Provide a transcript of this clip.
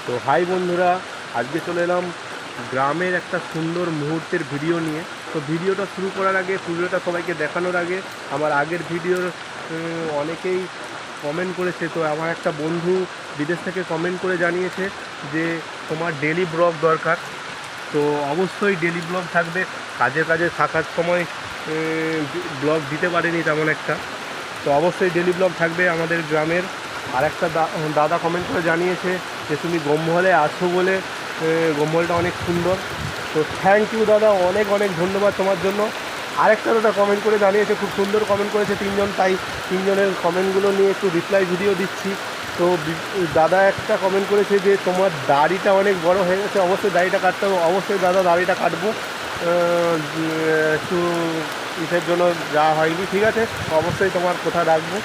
তো হাই বন্ধুরা, আজকে চলে এলাম গ্রামের একটা সুন্দর মুহূর্তের ভিডিও নিয়ে। তো ভিডিওটা শুরু করার আগে, ভিডিওটা সবাইকে দেখানোর আগে, আমার আগের ভিডিওর অনেকেই কমেন্ট করেছে। তো আমার একটা বন্ধু বিদেশ থেকে কমেন্ট করে জানিয়েছে যে তোমার ডেলি ব্লগ দরকার। তো অবশ্যই ডেলি ব্লগ থাকবে। কাজে কাজে থাকার সময় ব্লগ দিতে পারিনি তেমন একটা, তো অবশ্যই ডেলি ব্লগ থাকবে আমাদের গ্রামের। আর একটা দাদা কমেন্ট করে জানিয়েছে যে তুমি গম্বহলে আছো বলে গম্বহলটা অনেক সুন্দর। তো থ্যাংক ইউ দাদা, অনেক অনেক ধন্যবাদ তোমার জন্য। আরেকটা দাদা কমেন্ট করে জানিয়েছে, খুব সুন্দর কমেন্ট করেছে তিনজন, তাই তিনজনের কমেন্টগুলো নিয়ে একটু রিপ্লাই ভিডিও দিচ্ছি। তো দাদা একটা কমেন্ট করেছে যে তোমার দাড়িটা অনেক বড় হয়ে গেছে, অবশ্যই দাড়িটা কাটতে হবে। অবশ্যই দাদা দাড়িটা কাটবো, একটু ইসের জন্য যা হয়নি, ঠিক আছে, অবশ্যই তোমার কথা রাখবো।